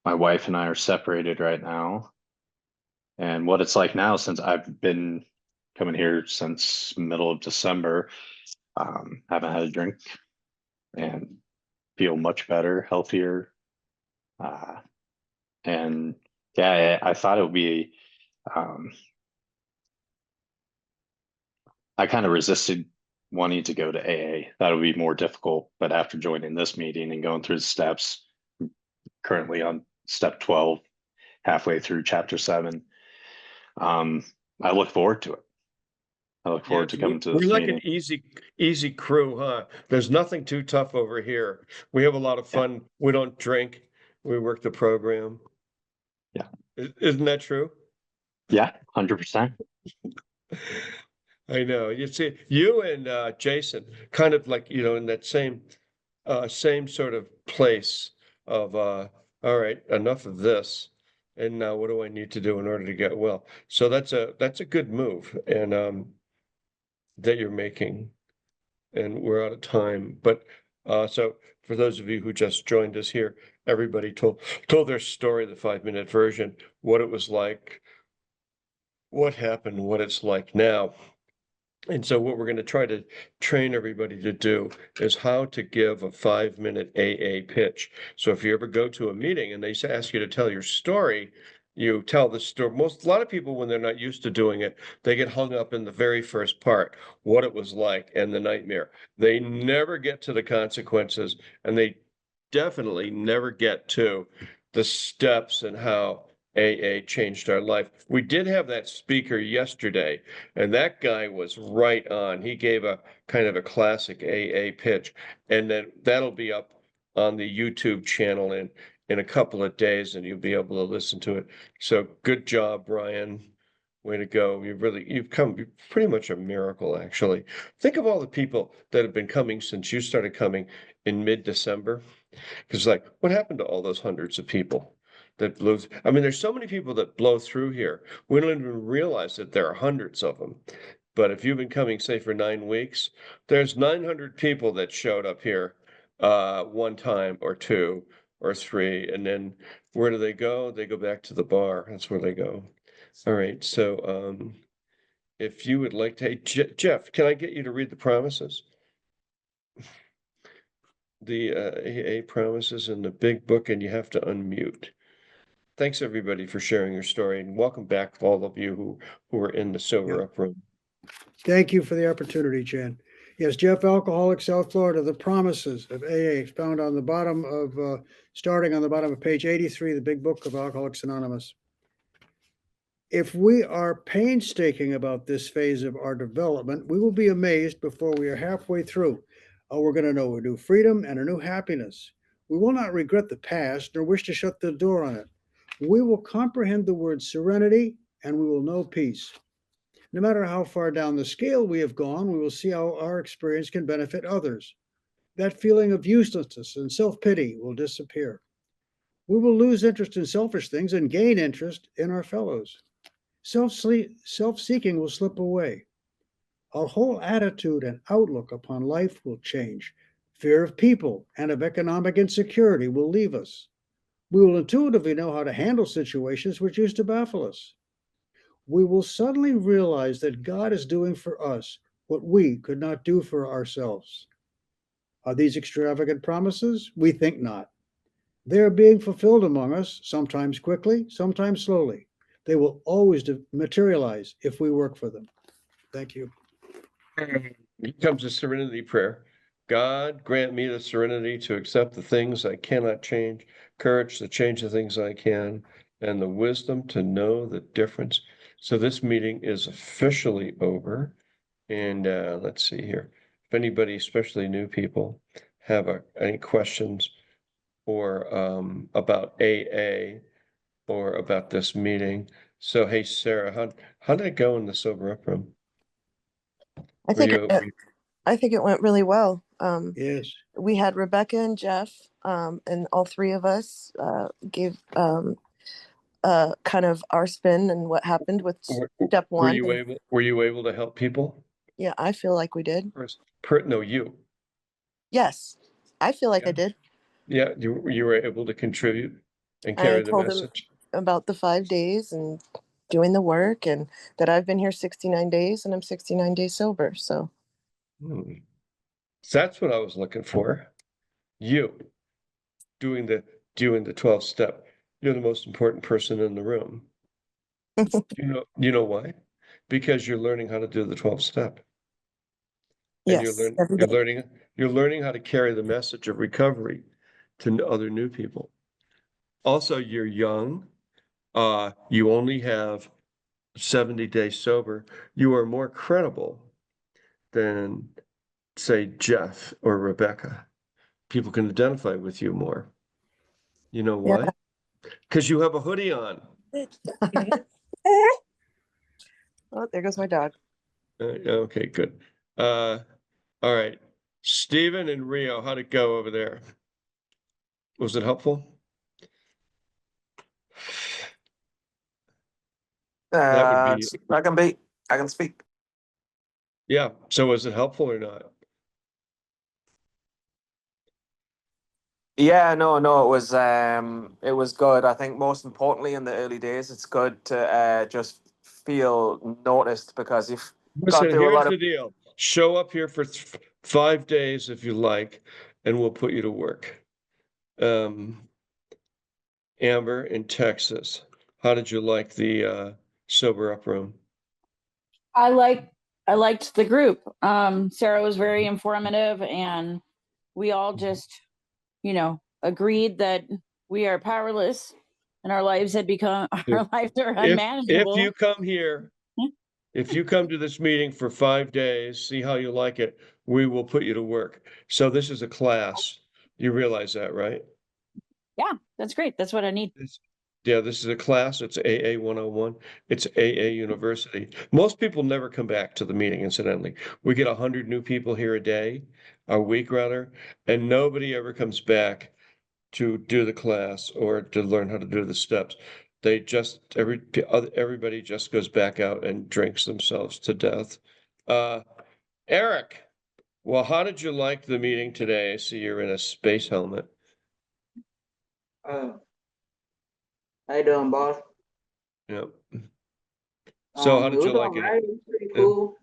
[SPEAKER 10] my wife and I are separated right now. And what it's like now, since I've been coming here since middle of December, haven't had a drink and feel much better, healthier. Uh, and yeah, I thought it would be, um, I kind of resisted wanting to go to AA. That would be more difficult. But after joining this meeting and going through the steps, currently on step 12, halfway through chapter 7, um, I look forward to it. I look
[SPEAKER 2] Yeah,
[SPEAKER 10] forward to coming to
[SPEAKER 2] we're
[SPEAKER 10] this
[SPEAKER 2] like an
[SPEAKER 10] meeting.
[SPEAKER 2] easy crew, huh? There's nothing too tough over here. We have a lot of
[SPEAKER 10] Yeah.
[SPEAKER 2] fun. We don't drink. We work the program.
[SPEAKER 10] Yeah.
[SPEAKER 2] Isn't that true?
[SPEAKER 10] Yeah. 100%.
[SPEAKER 2] I know. You see, you and Jason kind of like, in that same sort of place of all right, enough of this. And now what do I need to do in order to get well? So that's a good move and that you're making. And we're out of time. But so for those of you who just joined us here, everybody told their story, the 5 minute version, what it was like, what happened, what it's like now. And so what we're going to try to train everybody to do is how to give a 5 minute AA pitch. So if you ever go to a meeting and they ask you to tell your story, you tell the story. A lot of people, when they're not used to doing it, they get hung up in the very first part, what it was like and the nightmare. They never get to the consequences, and they definitely never get to the steps and how AA changed our life. We did have that speaker yesterday, and that guy was right on. He gave a kind of a classic AA pitch, and then that'll be up on the YouTube channel in a couple of days, and you'll be able to listen to it. So good job, Brian. Way to go. You've come pretty much a miracle, actually. Think of all the people that have been coming since you started coming in mid-December. Because like, what happened to all those hundreds of people that blew? I mean, there's so many people that blow through here. We don't even realize that there are hundreds of them. But if you've been coming, say, for 9 weeks, there's 900 people that showed up here one time or two or three. And then where do they go? They go back to the bar. That's where they go. All right. So if you would like to, hey, Jeff, can I get you to read the promises? The AA promises in the big book, and you have to unmute. Thanks everybody for sharing your story, and welcome back all of you who are in the sober up room.
[SPEAKER 7] Thank you for the opportunity, Jann. Yes, Jeff, Alcoholic, South Florida, the promises of AA found on the bottom of, starting on the bottom of page 83, the big book of Alcoholics Anonymous. If we are painstaking about this phase of our development, we will be amazed before we are halfway through. We're going to know a new freedom and a new happiness. We will not regret the past nor wish to shut the door on it. We will comprehend the word serenity and we will know peace. No matter how far down the scale we have gone, we will see how our experience can benefit others. That feeling of uselessness and self-pity will disappear. We will lose interest in selfish things and gain interest in our fellows. Self-seeking will slip away. Our whole attitude and outlook upon life will change. Fear of people and of economic insecurity will leave us. We will intuitively know how to handle situations which used to baffle us. We will suddenly realize that God is doing for us what we could not do for ourselves. Are these extravagant promises? We think not. They are being fulfilled among us, sometimes quickly, sometimes slowly. They will always materialize if we work for them. Thank you.
[SPEAKER 2] Here comes the serenity prayer. God, grant me the serenity to accept the things I cannot change, courage to change the things I can, and the wisdom to know the difference. So this meeting is officially over. And let's see here. If anybody, especially new people, have any questions or about AA or about this meeting. So, hey, Sarah, how did it go in the sober up room?
[SPEAKER 5] I think it went really well.
[SPEAKER 7] Yes.
[SPEAKER 5] We had Rebecca and Jeff, and all three of us gave kind of our spin and what happened with step one.
[SPEAKER 2] Were you able to help people?
[SPEAKER 5] Yeah, I feel like we did.
[SPEAKER 2] No, you.
[SPEAKER 5] Yes, I feel like
[SPEAKER 2] Yeah.
[SPEAKER 5] I did.
[SPEAKER 2] Yeah, you were able to contribute and
[SPEAKER 5] I
[SPEAKER 2] carry the
[SPEAKER 5] told them
[SPEAKER 2] message.
[SPEAKER 5] about the 5 days and doing the work, and that I've been here 69 days and I'm 69 days sober. So
[SPEAKER 2] That's what I was looking for. You doing the 12 step. You're the most important person in the room. You know why? Because you're learning how to do the 12 step. And
[SPEAKER 5] yes,
[SPEAKER 2] you're learning how to carry the message of recovery to other new people. Also, you're young. You only have 70 days sober. You are more credible than, say, Jeff or Rebecca. People can identify with you more. You know why?
[SPEAKER 5] Yeah.
[SPEAKER 2] Because you have a hoodie on.
[SPEAKER 5] Oh, there goes my dog.
[SPEAKER 2] Okay, good. All right. Stephen and Rio, how'd it go over there? Was it helpful? That would be,
[SPEAKER 11] I can speak.
[SPEAKER 2] yeah. So was it helpful or not?
[SPEAKER 11] Yeah, no, it was good. I think most importantly in the early days, it's good to just feel noticed because you've gone
[SPEAKER 2] Listen,
[SPEAKER 11] through a
[SPEAKER 2] here's
[SPEAKER 11] lot of
[SPEAKER 2] the deal. Show up here for 5 days if you like, and we'll put you to work. Amber in Texas, how did you like the sober up room?
[SPEAKER 12] I liked the group. Sarah was very informative, and we all just, agreed that we are powerless and our lives had become our lives are
[SPEAKER 2] If
[SPEAKER 12] unmanageable.
[SPEAKER 2] you come here, if you come to this meeting for 5 days, see how you like it, we will put you to work. So this is a class. You realize that, right?
[SPEAKER 12] Yeah, that's great. That's what I need.
[SPEAKER 2] Yeah, this is a class. It's AA 101. It's AA University. Most people never come back to the meeting, incidentally. We get 100 new people here a week rather, and nobody ever comes back to do the class or to learn how to do the steps. They just everybody just goes back out and drinks themselves to death. Eric, well, how did you like the meeting today? I see you're in a space helmet.
[SPEAKER 13] Uh, how you doing, boss?
[SPEAKER 2] Yep. So how
[SPEAKER 13] It
[SPEAKER 2] did you
[SPEAKER 13] was
[SPEAKER 2] like
[SPEAKER 13] all
[SPEAKER 2] it?
[SPEAKER 13] right. It was pretty
[SPEAKER 2] Yeah.
[SPEAKER 13] cool.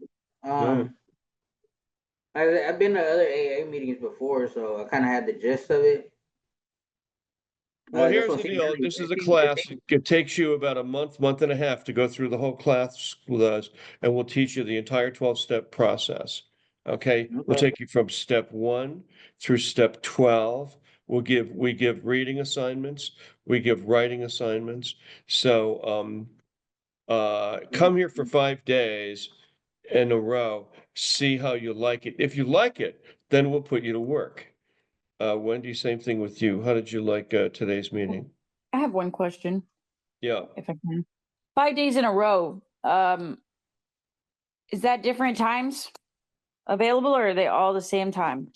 [SPEAKER 2] Yeah.
[SPEAKER 13] I've been to other AA meetings before, so I kind of had the gist of it.
[SPEAKER 2] Well,
[SPEAKER 13] This
[SPEAKER 2] here's
[SPEAKER 13] one
[SPEAKER 2] the
[SPEAKER 13] seemed
[SPEAKER 2] deal.
[SPEAKER 13] really,
[SPEAKER 2] This is
[SPEAKER 13] it
[SPEAKER 2] a
[SPEAKER 13] seemed, it
[SPEAKER 2] class.
[SPEAKER 13] seemed,
[SPEAKER 2] It takes you about a month and a half to go through the whole class with us, and we'll teach you the entire 12-step process. Okay, we'll
[SPEAKER 13] okay.
[SPEAKER 2] take you from step 1 through step 12. We give reading assignments, we give writing assignments. So come here for 5 days in a row, see how you like it. If you like it, then we'll put you to work. Wendy, same thing with you. How did you like today's meeting?
[SPEAKER 12] I have one question,
[SPEAKER 2] Yeah,
[SPEAKER 12] if I can. 5 days in a row. Is that different times available, or are they all the same time?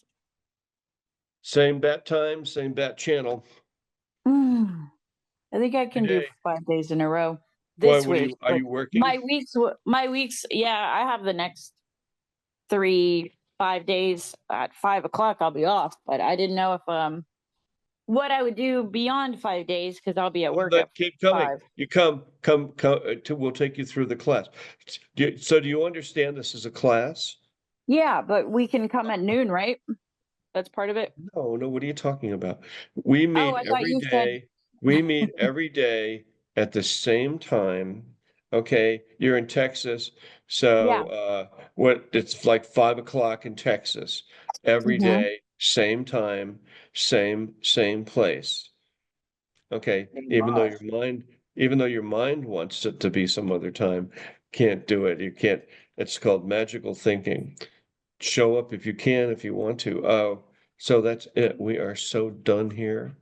[SPEAKER 2] same bat time, same bat channel.
[SPEAKER 12] I think I can do
[SPEAKER 2] Today,
[SPEAKER 12] 5 days in a row
[SPEAKER 2] why?
[SPEAKER 12] this
[SPEAKER 2] What
[SPEAKER 12] week.
[SPEAKER 2] are
[SPEAKER 12] But
[SPEAKER 2] you working?
[SPEAKER 12] my weeks, yeah, I have the next 5 days at 5 o'clock. I'll be off, but I didn't know if what I would do beyond 5 days because I'll be at
[SPEAKER 2] Well,
[SPEAKER 12] work
[SPEAKER 2] then
[SPEAKER 12] at
[SPEAKER 2] keep coming.
[SPEAKER 12] 5.
[SPEAKER 2] You come. We'll take you through the class. So, do you understand this is a class?
[SPEAKER 12] Yeah, but we can come at noon, right? That's part of it.
[SPEAKER 2] No, no. What are you talking about? We
[SPEAKER 12] Oh,
[SPEAKER 2] meet
[SPEAKER 12] I thought
[SPEAKER 2] every
[SPEAKER 12] you said.
[SPEAKER 2] day. We meet every day at the same time. Okay, you're in Texas, so
[SPEAKER 12] Yeah.
[SPEAKER 2] what? It's like 5 o'clock in Texas. Every
[SPEAKER 12] Mhm.
[SPEAKER 2] day, same time, same place. Okay,
[SPEAKER 13] Hey, boss.
[SPEAKER 2] even though your mind wants it to be some other time, can't do it. You can't. It's called magical thinking. Show up if you can, if you want to. Oh, so that's it. We are so done here.